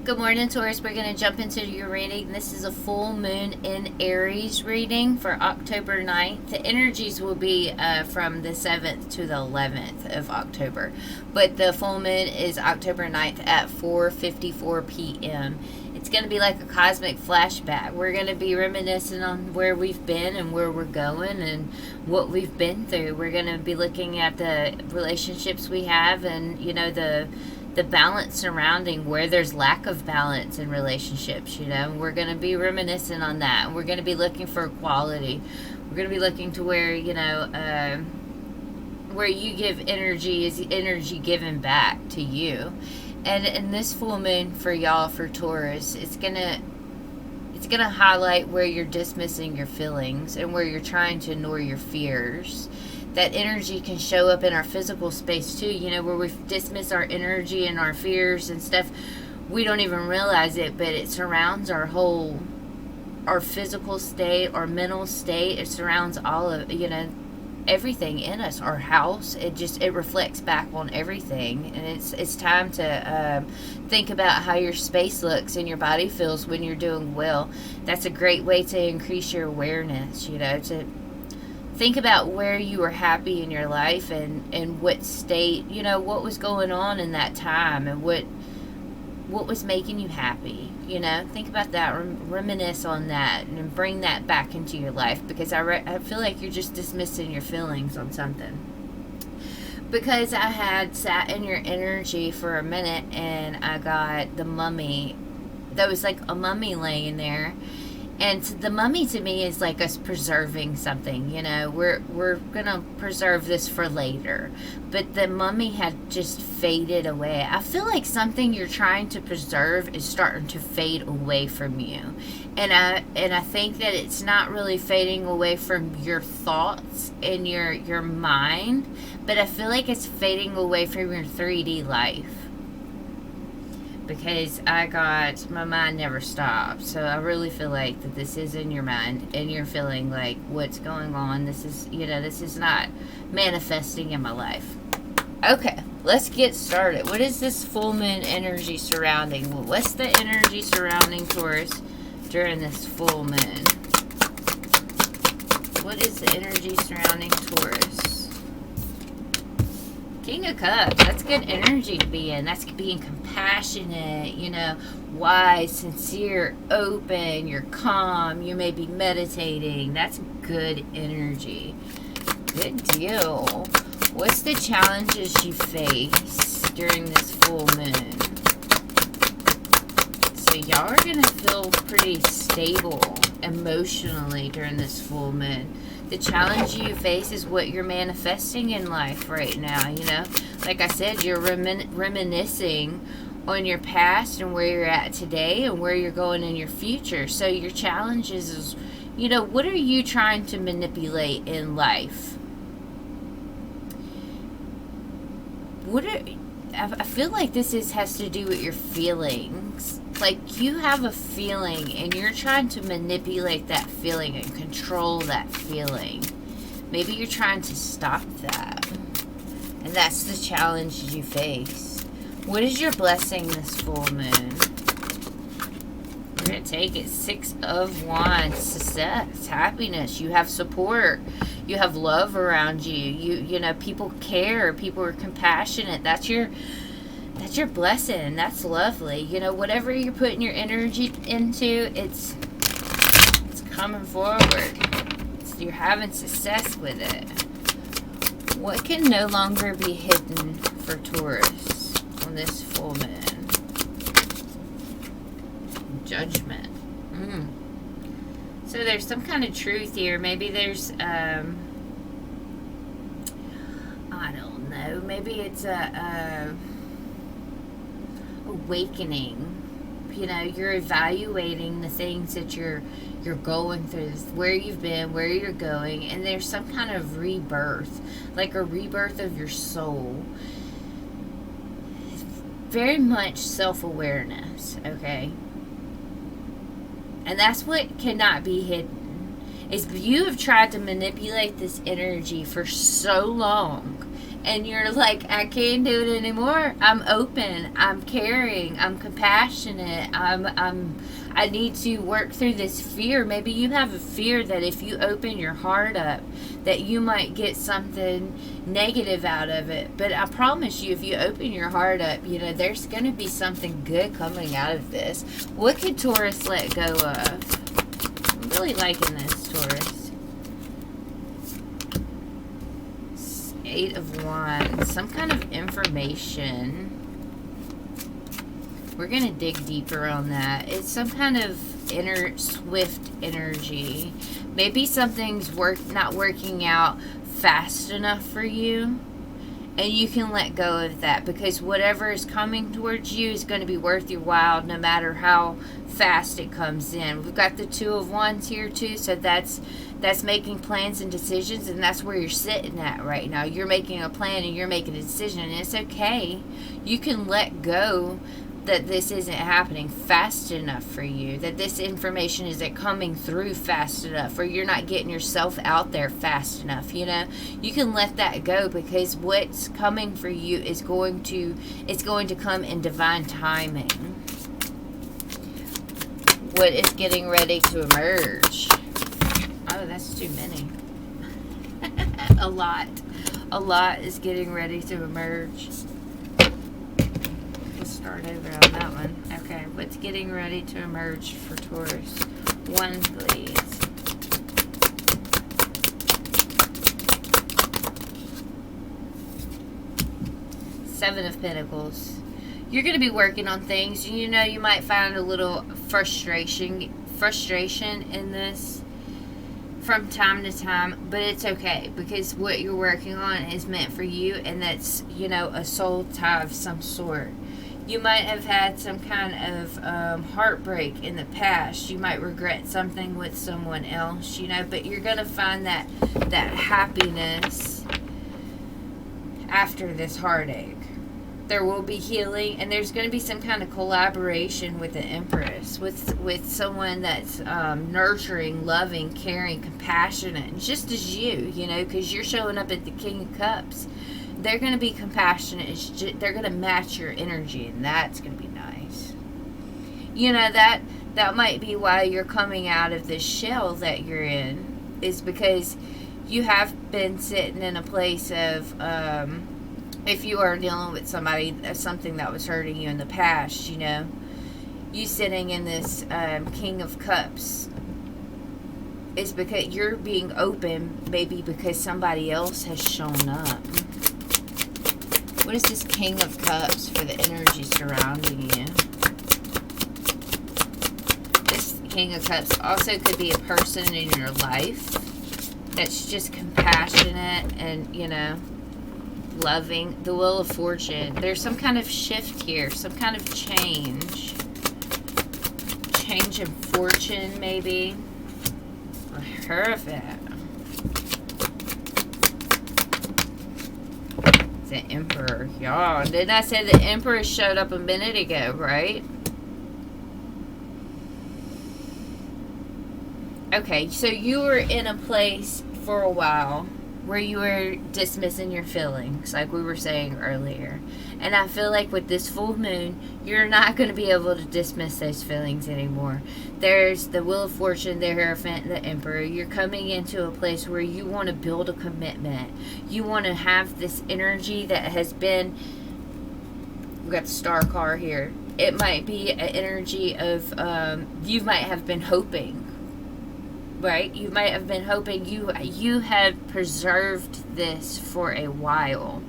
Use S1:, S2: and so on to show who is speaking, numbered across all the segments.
S1: Good morning, Taurus. We're going to jump into your reading. This is a full moon in Aries reading for October 9th. The energies will be from the 7th to the 11th of October. But the full moon is October 9th at 4:54 p.m. It's going to be like a cosmic flashback. We're going to be reminiscing on where we've been and where we're going and what we've been through. We're going to be looking at the relationships we have and, the balance surrounding where there's lack of balance in relationships. We're going to be reminiscent on that. We're going to be looking for equality. We're going to be looking to where where you give energy is energy given back to you. And in this full moon for y'all, for Taurus, it's gonna highlight where you're dismissing your feelings and where you're trying to ignore your fears. That energy can show up in our physical space too, where we dismiss our energy and our fears and stuff. We don't even realize it, but it surrounds our physical state, our mental state. It surrounds all of, everything in us, our house. It reflects back on everything. And it's time to think about how your space looks and your body feels when you're doing well. That's a great way to increase your awareness, to think about where you were happy in your life and what state, what was going on in that time and what was making you happy. Think about that, reminisce on that, and bring that back into your life, because I feel like you're just dismissing your feelings on something. Because I had sat in your energy for a minute and I got the mummy. That was like a mummy laying there. And the mummy to me is like us preserving something, we're going to preserve this for later. But the mummy had just faded away. I feel like something you're trying to preserve is starting to fade away from you. And I think that it's not really fading away from your thoughts and your mind, but I feel like it's fading away from your 3D life. Because my mind never stops. So I really feel like that this is in your mind and you're feeling like what's going on. This is not manifesting in my life. Okay, let's get started. What is this full moon energy surrounding? What's the energy surrounding Taurus during this full moon? What is the energy surrounding Taurus? King of Cups, that's good energy to be in. That's being compassionate, wise, sincere, open, you're calm, you may be meditating. That's good energy. Good deal. What's the challenges you face during this full moon? So y'all are going to feel pretty stable emotionally during this full moon. The challenge you face is what you're manifesting in life right now, Like I said, you're reminiscing on your past and where you're at today and where you're going in your future. So your challenge is what are you trying to manipulate in life? I feel like this has to do with your feelings. Like you have a feeling and you're trying to manipulate that feeling and control that feeling. Maybe you're trying to stop that. And that's the challenge you face. What is your blessing this full moon? We're going to take it. 6 of Wands. Success, happiness. You have support. You have love around you. People care. People are compassionate. That's your blessing. That's lovely. Whatever you're putting your energy into, it's coming forward. You're having success with it. What can no longer be hidden for Taurus on this full moon? Judgment. So there's some kind of truth here. Maybe there's I don't know. Maybe it's a awakening. You're evaluating the things that you're going through, where you've been, where you're going, and there's some kind of rebirth, like a rebirth of your soul. Very much self-awareness, okay? And that's what cannot be hidden. Is you have tried to manipulate this energy for so long, and you're like, I can't do it anymore. I'm open, I'm caring, I'm compassionate, I need to work through this fear. Maybe you have a fear that if you open your heart up, that you might get something negative out of it. But I promise you, if you open your heart up, there's going to be something good coming out of this. What could Taurus let go of? I'm really liking this, Taurus. Eight of Wands. Some kind of information. We're going to dig deeper on that. It's some kind of inner swift energy. Maybe something's not working out fast enough for you. And you can let go of that, because whatever is coming towards you is going to be worth your while, no matter how fast it comes in. We've got the Two of Wands here too, so that's making plans and decisions, and that's where you're sitting at right now. You're making a plan and you're making a decision, and it's okay. You can let go that this isn't happening fast enough for you, that this information isn't coming through fast enough, or you're not getting yourself out there fast enough. You can let that go, because what's coming for you is going to come in divine timing. What is getting ready to emerge? Oh, that's too many. A lot is getting ready to emerge. Start over on that one. Okay, what's getting ready to emerge for Taurus? One, please. Seven of Pentacles. You're going to be working on things. You might find a little frustration in this from time to time, but it's okay, because what you're working on is meant for you, and that's, a soul tie of some sort. You might have had some kind of heartbreak in the past. You might regret something with someone else, but you're going to find that happiness after this heartache. There will be healing, and there's going to be some kind of collaboration with the Empress, with someone that's nurturing, loving, caring, compassionate, just as you, because you're showing up at the King of Cups. They're going to be compassionate. They're going to match your energy, and that's going to be nice. That might be why you're coming out of this shell that you're in, is because you have been sitting in a place of, if you are dealing with something that was hurting you in the past, you sitting in this King of Cups is because you're being open, maybe because somebody else has shown up. What is this King of Cups for the energy surrounding you? This King of Cups also could be a person in your life that's just compassionate and, loving. The Wheel of Fortune. There's some kind of shift here, some kind of change. Change in fortune, maybe. Perfect. The Emperor. Y'all, didn't I say the Emperor showed up a minute ago, right? Okay, so you were in a place for a while where you were dismissing your feelings, like we were saying earlier. And I feel like with this full moon, you're not going to be able to dismiss those feelings anymore. There's the Wheel of Fortune, the Hierophant, the Emperor. You're coming into a place where you want to build a commitment. You want to have this energy that has been... We've got the Star card here. It might be an energy of... you might have been hoping. Right? You might have been hoping. You had preserved this for a while.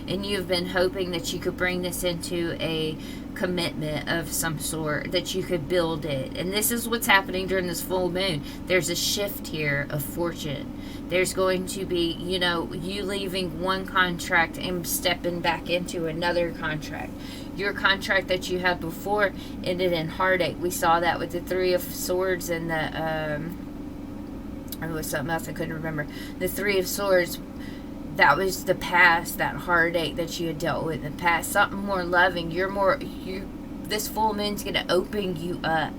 S1: And you've been hoping that you could bring this into a commitment of some sort, that you could build it. And this is what's happening during this full moon. There's a shift here of fortune. There's going to be, you leaving one contract and stepping back into another contract. Your contract that you had before ended in heartache. We saw that with the Three of Swords and the... Or it was something else I couldn't remember. The Three of Swords, that was the past, that heartache that you had dealt with in the past. Something more loving. This full moon's going to open you up.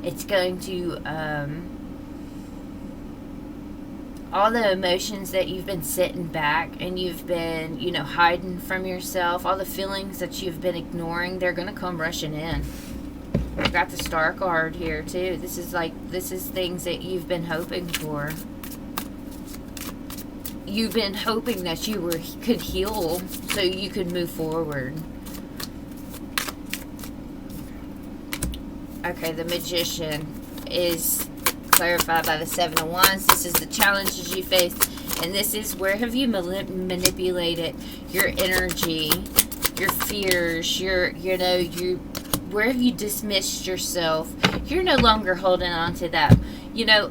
S1: It's going to all the emotions that you've been sitting back and you've been, you know, hiding from yourself, all the feelings that you've been ignoring, they're going to come rushing in. I've got the Star card here too. This is things that you've been hoping for. You've been hoping that could heal so you could move forward. Okay, the Magician is clarified by the Seven of Wands. This is the challenges you face, and this is where have you manipulated your energy, your fears, where have you dismissed yourself? You're no longer holding on to that. You know,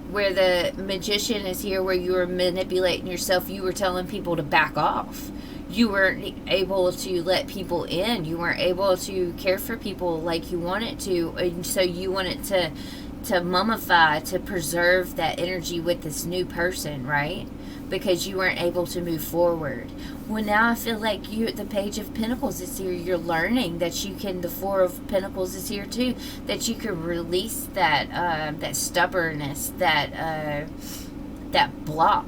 S1: where the Magician is here, where you were manipulating yourself, you were telling people to back off. You weren't able to let people in. You weren't able to care for people like you wanted to. And so you wanted to mummify, to preserve that energy with this new person, right? Because you weren't able to move forward. Well, now I feel like the Page of Pentacles is here. You're learning that you can, the Four of Pentacles is here too, that you can release that stubbornness, that block.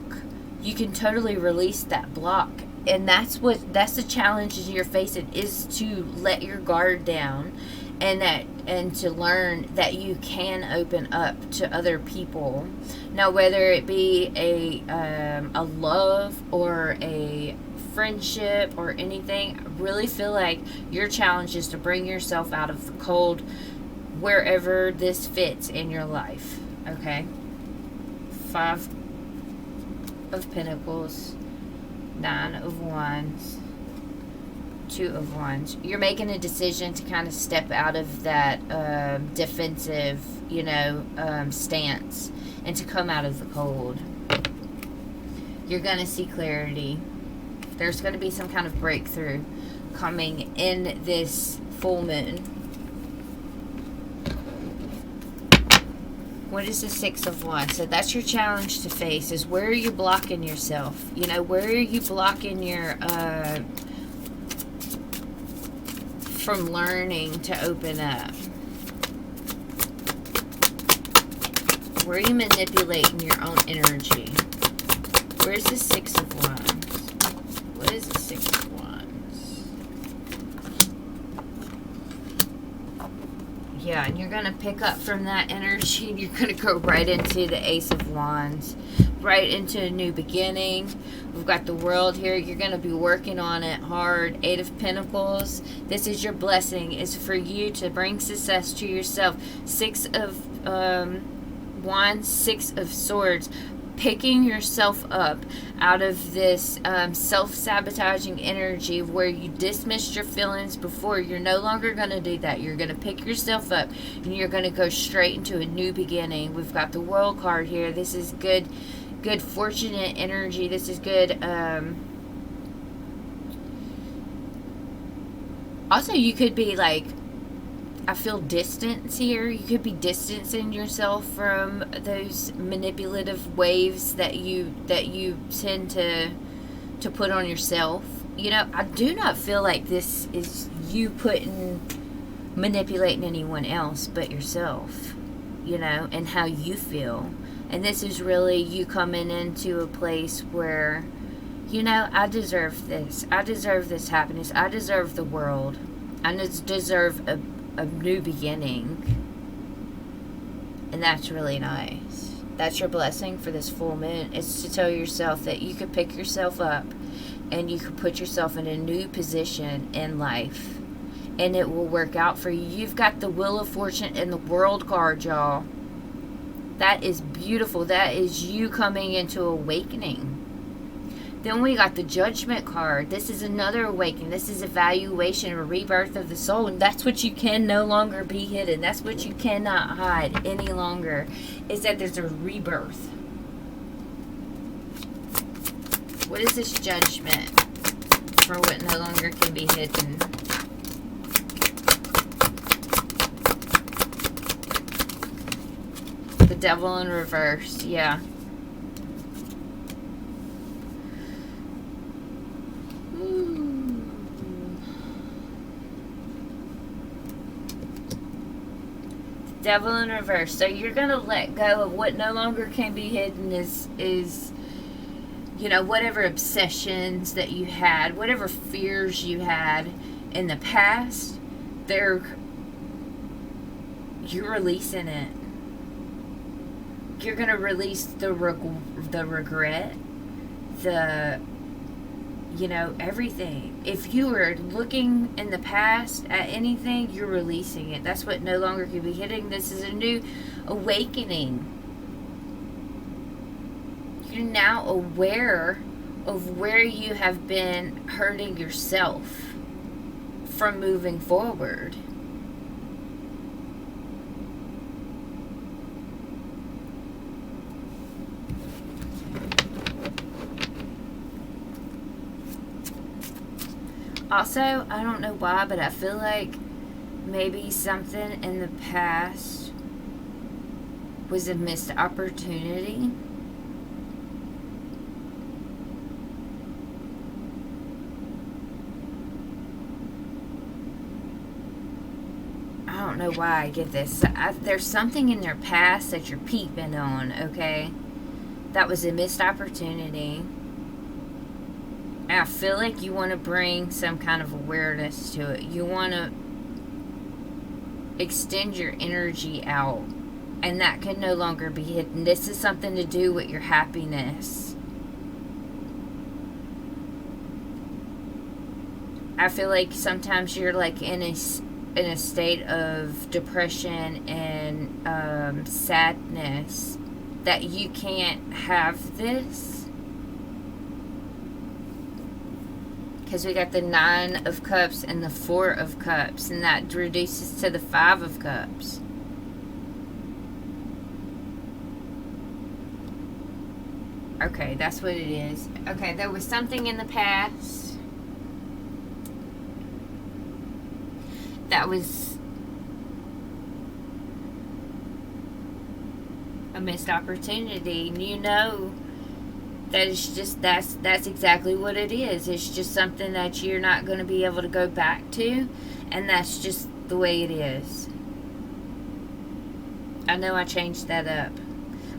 S1: You can totally release that block. And that's the challenge you're facing, is to let your guard down, and to learn that you can open up to other people. Now, whether it be a love or a friendship or anything, I really feel like your challenge is to bring yourself out of the cold wherever this fits in your life. Okay? Five of Pentacles, Nine of Wands, Two of Wands. You're making a decision to kind of step out of that defensive, stance, and to come out of the cold. You're going to see clarity. There's going to be some kind of breakthrough coming in this full moon. What is the Six of Wands? So that's your challenge to face, is where are you blocking yourself? Where are you blocking your, from learning to open up? Where are you manipulating your own energy? Where's the Six of Wands? What is the Six of Wands? Yeah, and you're going to pick up from that energy, and you're going to go right into the Ace of Wands, right into a new beginning. We've got the World here. You're going to be working on it hard. Eight of Pentacles. This is your blessing. It's for you to bring success to yourself. Six of Wands, Six of Swords. Picking yourself up out of this self-sabotaging energy where you dismissed your feelings before. You're no longer going to do that. You're going to pick yourself up, and you're going to go straight into a new beginning. We've got the World card here. This is good fortunate energy. This is good. Also, you could be like, I feel distance here. You could be distancing yourself from those manipulative waves that you tend to put on yourself. I do not feel like this is you manipulating anyone else but yourself, and how you feel. And this is really you coming into a place where, I deserve this. I deserve this happiness. I deserve the world. I deserve a new beginning. And that's really nice. That's your blessing for this full moon. It's to tell yourself that you could pick yourself up and you could put yourself in a new position in life, and it will work out for you. You've got the Wheel of Fortune and the World card, y'all. That is beautiful. That is you coming into awakening. Then we got the Judgment card. This is another awakening. This is evaluation or rebirth of the soul. And that's what you can no longer be hidden. That's what you cannot hide any longer. Is that there's a rebirth. What is this Judgment for what no longer can be hidden? The Devil in reverse. Yeah. Devil in reverse. So you're gonna let go of what no longer can be hidden is whatever obsessions that you had, whatever fears you had in the past, you're releasing it. You're gonna release the regret, the everything. If you were looking in the past at anything, you're releasing it. That's what no longer can be hidden. This is a new awakening. You're now aware of where you have been hurting yourself from moving forward. Also, I don't know why, but I feel like maybe something in the past was a missed opportunity. I don't know why I get this. There's something in their past that you're peeping on, okay? That was a missed opportunity. And I feel like you want to bring some kind of awareness to it. You want to extend your energy out. And that can no longer be hidden. This is something to do with your happiness. I feel like sometimes you're like in a state of depression and sadness that you can't have this. Because we got the 9 of Cups and the 4 of Cups, and that reduces to the 5 of Cups. Okay, that's what it is. Okay, there was something in the past that was a missed opportunity. And that is just that's exactly what it is. It's just something that you're not going to be able to go back to, and that's just the way it is. I know I changed that up,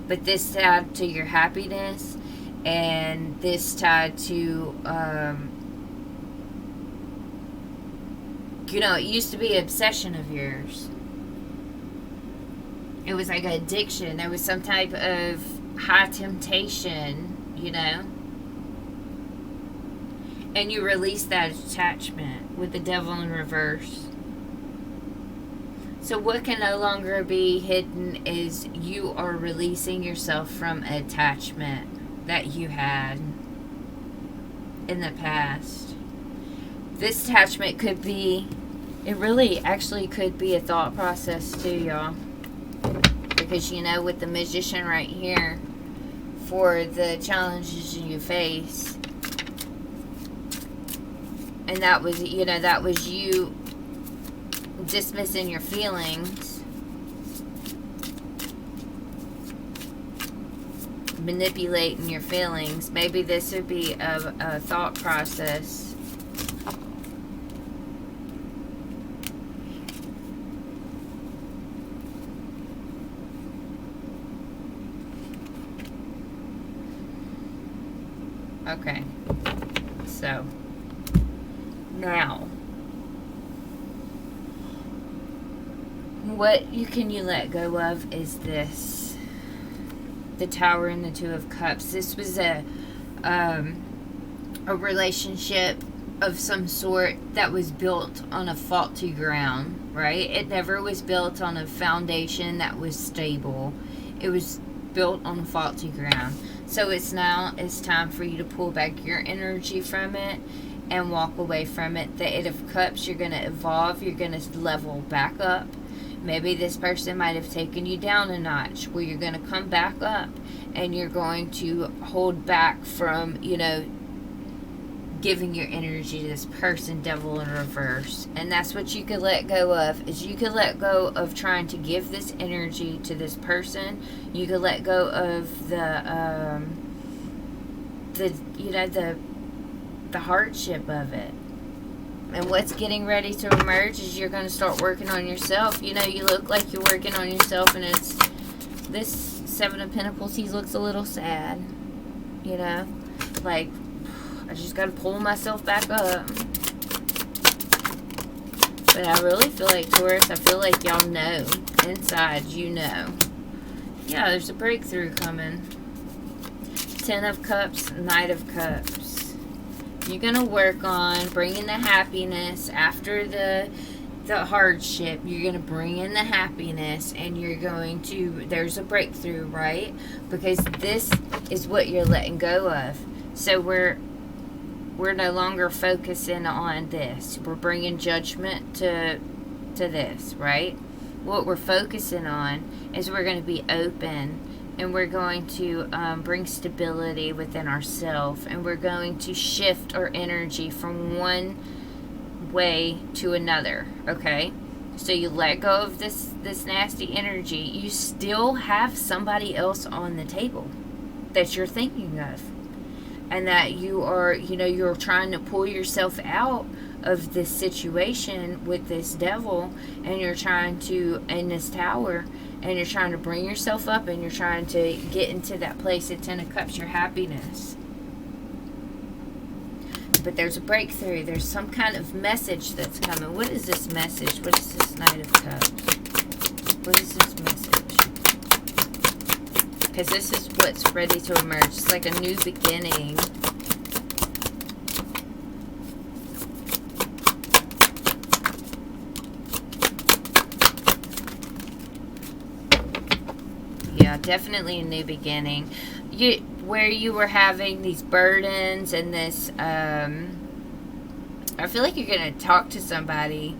S1: but this tied to your happiness, and this tied to it used to be an obsession of yours. It was like an addiction. There was some type of high temptation, and you release that attachment with the Devil in reverse. So what can no longer be hidden is you are releasing yourself from attachment that you had in the past. This attachment could be, it really actually could be a thought process too, y'all. Because with the Magician right here, for the challenges you face, and that was you dismissing your feelings, manipulating your feelings. Maybe this would be a thought process. Okay, so now what you let go of is this, the Tower and the 2 of Cups. This was a relationship of some sort that was built on a faulty ground, right? It never was built on a foundation that was stable. It was built on a faulty ground. So it's time for you to pull back your energy from it and walk away from it. The 8 of Cups, you're going to evolve. You're going to level back up. Maybe this person might have taken you down a notch, where you're going to come back up and you're going to hold back from, giving your energy to this person, Devil in reverse. And that's what you could let go of, is you could let go of trying to give this energy to this person. You could let go of the hardship of it. And what's getting ready to emerge is you're going to start working on yourself. You know, you look like you're working on yourself, and it's this Seven of Pentacles. He looks a little sad. You know, like, I just got to pull myself back up. But I really feel like, Taurus, I feel like y'all know. Inside, you know. Yeah, there's a breakthrough coming. 10 of Cups, Knight of Cups. You're going to work on bringing the happiness after the hardship. You're going to bring in the happiness, and you're going to, there's a breakthrough, right? Because this is what you're letting go of. So we're no longer focusing on this. We're bringing judgment to this, right? What we're focusing on is we're going to be open, and we're going to bring stability within ourselves, and we're going to shift our energy from one way to another, okay? So you let go of this nasty energy. You still have somebody else on the table that you're thinking of, and that you are, you know, you're trying to pull yourself out of this situation with this devil, and you're trying to, in this tower, and you're trying to bring yourself up, and you're trying to get into that place at 10 of Cups, your happiness. But there's a breakthrough. There's some kind of message that's coming. What is this message? What is this Knight of Cups? What is this message? Because this is what's ready to emerge. It's like a new beginning. Yeah, definitely a new beginning. Where you were having these burdens and this, I feel like you're going to talk to somebody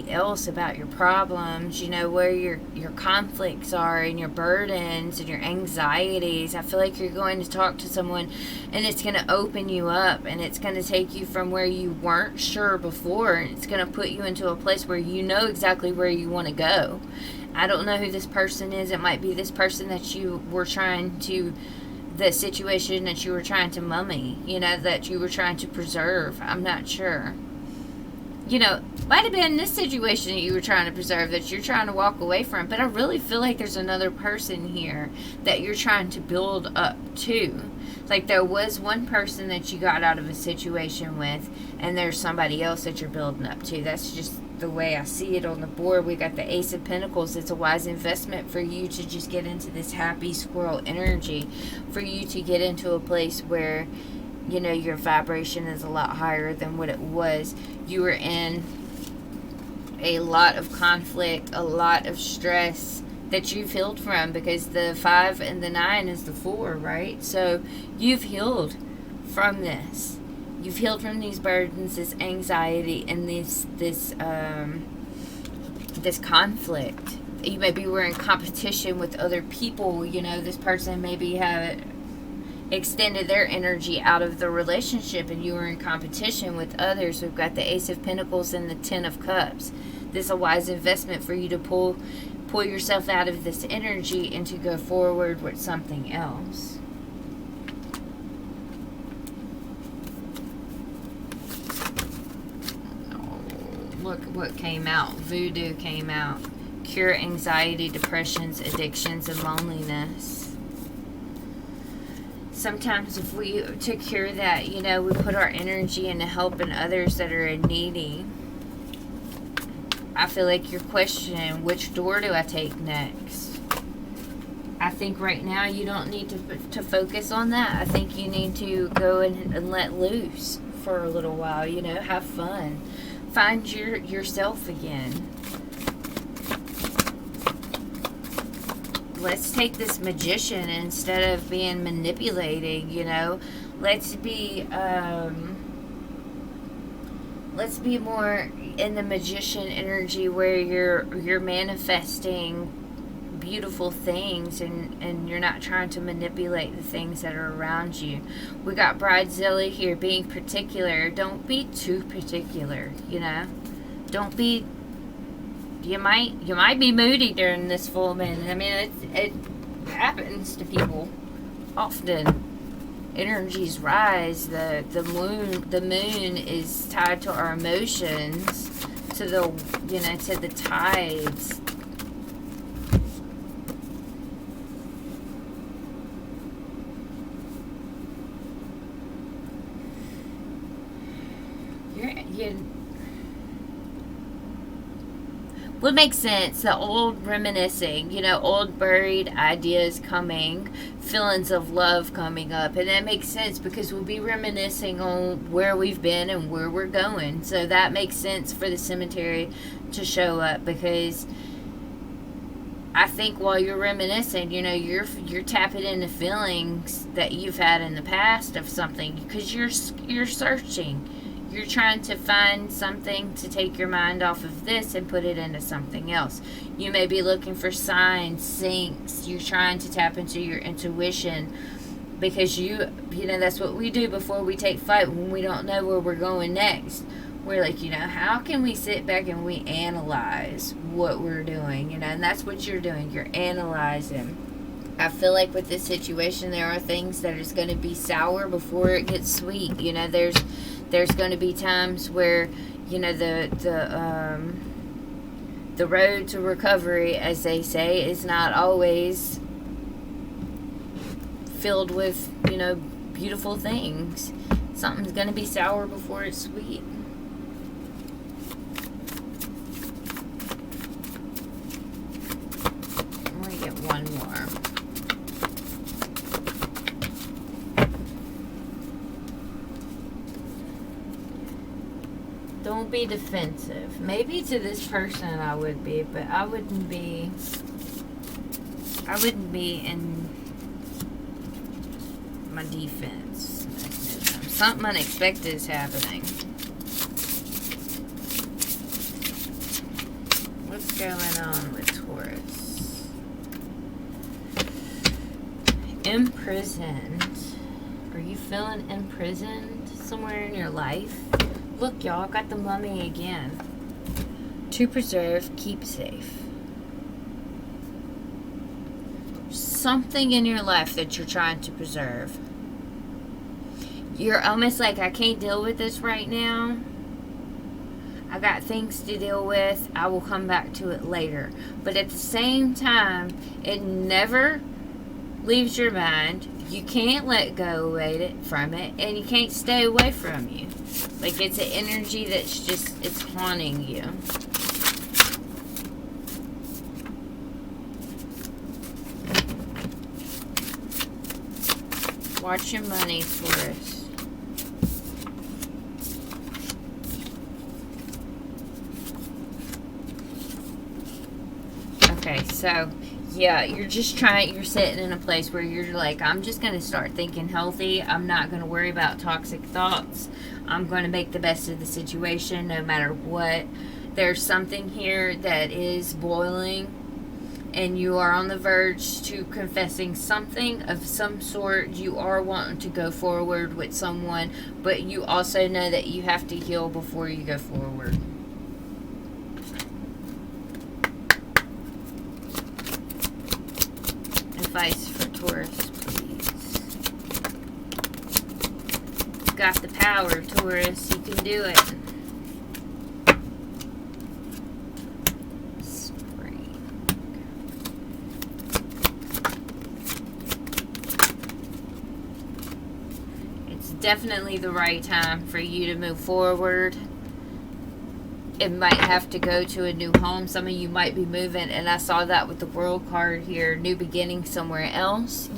S1: else about your problems, you know, where your conflicts are, and your burdens and your anxieties. I feel like you're going to talk to someone, and it's going to open you up, and it's going to take you from where you weren't sure before, and it's going to put you into a place where you know exactly where you want to go. I don't know who this person is. It might be this person that you were trying to, the situation that you were trying to mummy, you know, that you were trying to preserve. I'm not sure. You know, might have been this situation that you were trying to preserve, that you're trying to walk away from. But I really feel like there's another person here that you're trying to build up to. Like, there was one person that you got out of a situation with, and there's somebody else that you're building up to. That's just the way I see it on the board. We got the Ace of Pentacles. It's a wise investment for you to just get into this happy squirrel energy, for you to get into a place where, you know, your vibration is a lot higher than what it was. You were in a lot of conflict, a lot of stress that you've healed from, because the 5 and the 9 is the 4, right? So you've healed from this. You've healed from these burdens, this anxiety, and this conflict. You maybe were in competition with other people. You know, this person maybe had extended their energy out of the relationship, and you were in competition with others. We've got the Ace of Pentacles and the 10 of Cups. This is a wise investment for you to pull yourself out of this energy and to go forward with something else. Look what came out. Voodoo came out. Cure anxiety, depressions, addictions, and loneliness. Sometimes if we, to cure that, you know, we put our energy into helping others that are needy. I feel like you're questioning, which door do I take next? I think right now you don't need to focus on that. I think you need to go and let loose for a little while, you know, have fun. Find yourself again. Let's take this Magician instead of being manipulating, you know. Let's be more in the Magician energy, where you're manifesting beautiful things, and you're not trying to manipulate the things that are around you. We got Bridezilla here, being particular. Don't be too particular, you know. Don't be, you might be moody during this full moon. I mean, it happens to people often. energies rise. The moon is tied to our emotions, to the, to the tides. Would make sense. The old reminiscing, old buried ideas coming, feelings of love coming up. And that makes sense because we'll be reminiscing on where we've been and where we're going. So that makes sense for the cemetery to show up, because I think while you're reminiscing, you're tapping into feelings that you've had in the past of something, because you're searching. You're trying to find something to take your mind off of this and put it into something else. You may be looking for signs, syncs. You're trying to tap into your intuition, because that's what we do before we take flight when we don't know where we're going next. We're like, how can we sit back and we analyze what we're doing, and that's what you're doing. You're analyzing. I feel like with this situation, there are things that is going to be sour before it gets sweet. There's going to be times where, the road to recovery, as they say, is not always filled with, beautiful things. Something's going to be sour before it's sweet. I'm going to get one more. Don't be defensive. Maybe to this person I would be, but I wouldn't be in my defense mechanism. Something unexpected is happening. What's going on with Taurus? Imprisoned. Are you feeling imprisoned somewhere in your life? Look, y'all, got the Mummy again. To preserve, keep safe. Something in your life that you're trying to preserve. You're almost like, I can't deal with this right now. I got things to deal with. I will come back to it later. But at the same time, it never leaves your mind. You can't let go from it, and you can't stay away from you. Like, it's an energy that's just, it's haunting you. Watch your money, Taurus. Okay, so yeah, you're sitting in a place where you're like, I'm just going to start thinking healthy. I'm not going to worry about toxic thoughts. I'm going to make the best of the situation no matter what. There's something here that is boiling, and you are on the verge to confessing something of some sort. You are wanting to go forward with someone, but you also know that you have to heal before you go forward. Advice for Taurus, please. You've got the power, Taurus. You can do it. Spring. It's definitely the right time for you to move forward. It might have to go to a new home. Some of you might be moving, and I saw that with the World card here, new beginning somewhere else,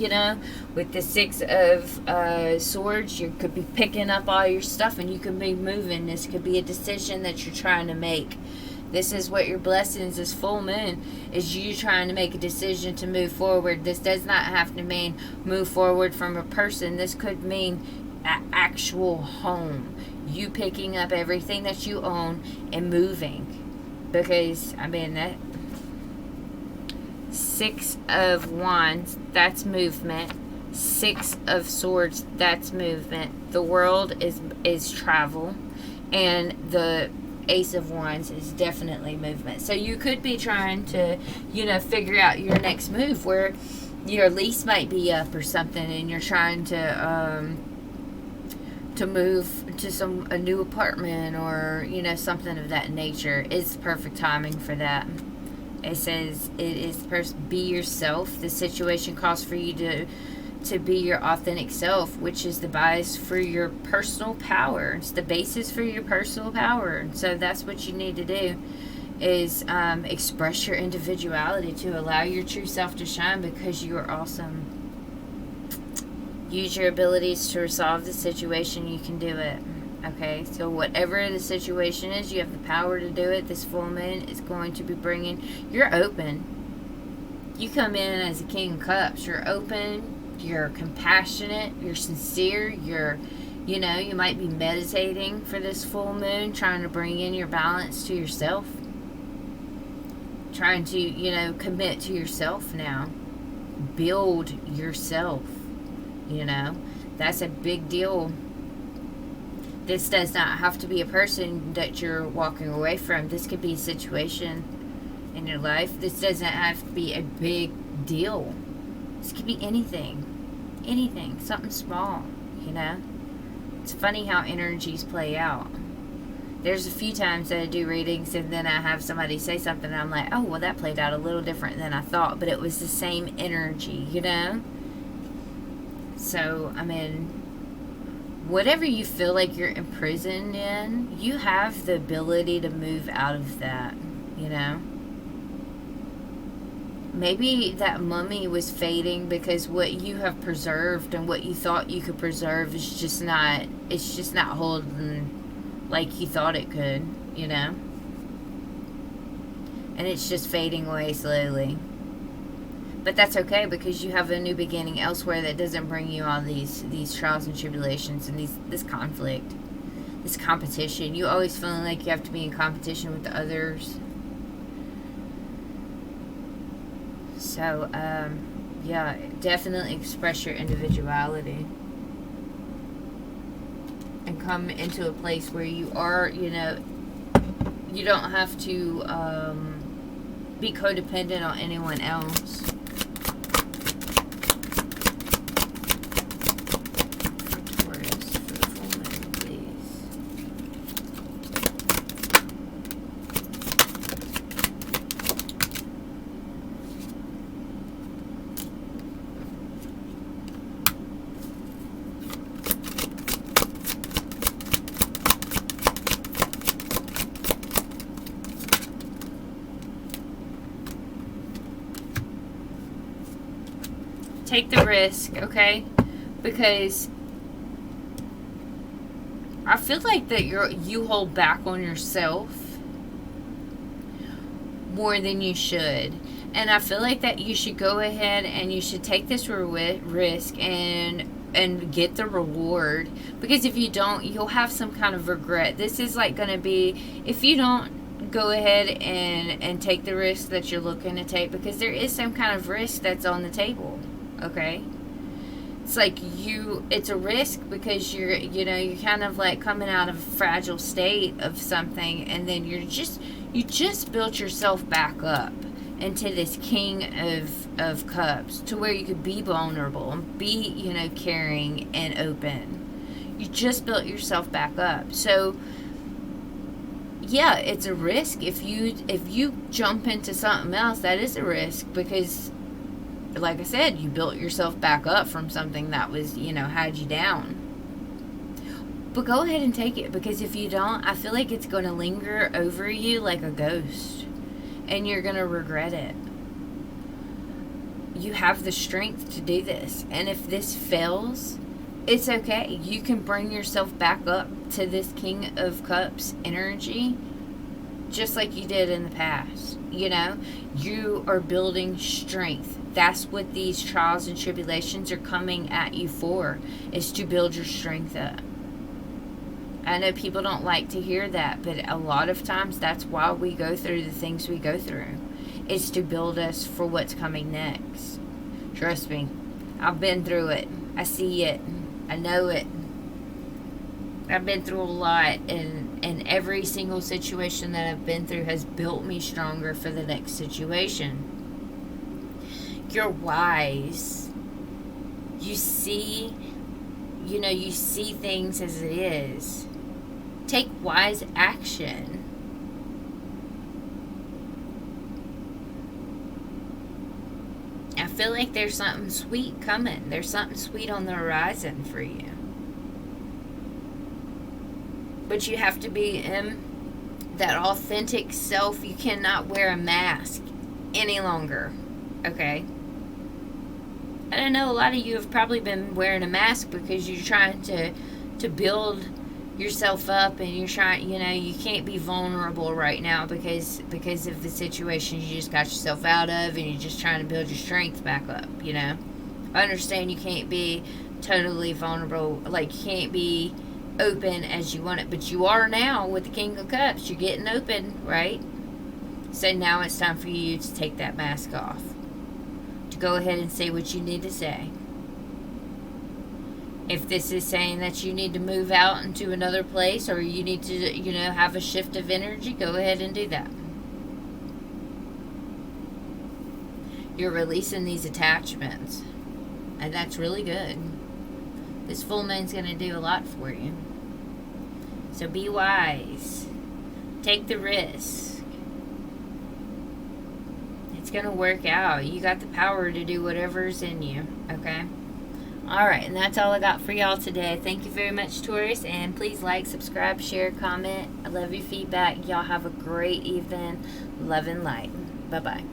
S1: with the Six of Swords. You could be picking up all your stuff, and you could be moving. This could be a decision that you're trying to make. This is what your blessings, this full moon, is you trying to make a decision to move forward. This does not have to mean move forward from a person. This could mean an actual home. You picking up everything that you own and moving. Because, that Six of Wands, that's movement. Six of Swords, that's movement. The World is travel. And the Ace of Wands is definitely movement. So you could be trying to, figure out your next move, where your lease might be up or something, and you're trying to move to a new apartment, or something of that nature. It's perfect timing for that. It says it is be yourself. The situation calls for you to be your authentic self, which is the bias for your personal power. It's the basis for your personal power. And so that's what you need to do, is express your individuality to allow your true self to shine, because you are awesome. Use your abilities to resolve the situation. You can do it. Okay, so whatever the situation is, you have the power to do it. This full moon is going to be bringing, you're open. You come in as a King of Cups. You're open, you're compassionate, you're sincere, you might be meditating for this full moon, trying to bring in your balance to yourself. Trying to, commit to yourself now. Build yourself. That's a big deal. This does not have to be a person that you're walking away from. This could be a situation in your life. This doesn't have to be a big deal. This could be anything. Anything. Something small, It's funny how energies play out. There's a few times that I do readings and then I have somebody say something and I'm like, oh, well, that played out a little different than I thought, but it was the same energy, So, whatever you feel like you're imprisoned in, you have the ability to move out of that, Maybe that mummy was fading because what you have preserved and what you thought you could preserve is just not holding like you thought it could, And it's just fading away slowly. But that's okay, because you have a new beginning elsewhere that doesn't bring you all these trials and tribulations and this conflict, this competition. You always feeling like you have to be in competition with the others. So, yeah, definitely express your individuality. And come into a place where you are, you don't have to be codependent on anyone else. Take the risk, okay? Because I feel like that you hold back on yourself more than you should. And I feel like that you should go ahead and you should take this risk and get the reward. Because if you don't, you'll have some kind of regret. This is like going to be, if you don't go ahead and take the risk that you're looking to take, because there is some kind of risk that's on the table. Okay, it's like it's a risk because you're kind of like coming out of a fragile state of something, and then you just built yourself back up into this King of Cups, to where you could be vulnerable and be caring and open. You just built yourself back up. So yeah, it's a risk. If you jump into something else, that is a risk, because like I said, you built yourself back up from something that was, had you down. But go ahead and take it, because if you don't, I feel like it's going to linger over you like a ghost, and you're going to regret it. You have the strength to do this, and if this fails, it's okay. You can bring yourself back up to this King of Cups energy, just like you did in the past. You are building strength. That's what these trials and tribulations are coming at you for, is to build your strength up. I know people don't like to hear that, but a lot of times that's why we go through the things we go through. It's to build us for what's coming next. Trust me, I've been through it. I see it. I know it. I've been through a lot, and every single situation that I've been through has built me stronger for the next situation. You're wise. You see, you see things as it is. Take wise action. I feel like there's something sweet coming. There's something sweet on the horizon for you. But you have to be in that authentic self. You cannot wear a mask any longer. Okay? And I know a lot of you have probably been wearing a mask because you're trying to build yourself up, and you're trying, you can't be vulnerable right now because of the situation you just got yourself out of, and you're just trying to build your strength back up. I understand you can't be totally vulnerable, like you can't be open as you want it, but you are now with the King of Cups. You're getting open, right? So now it's time for you to take that mask off, to go ahead and say what you need to say. If this is saying that you need to move out into another place, or you need to, have a shift of energy, go ahead and do that. You're releasing these attachments, and that's really good. This full moon's going to do a lot for you. So be wise. Take the risk. It's going to work out. You got the power to do whatever's in you, okay? Alright, and that's all I got for y'all today. Thank you very much, Taurus, and please like, subscribe, share, comment. I love your feedback. Y'all have a great evening. Love and light. Bye-bye.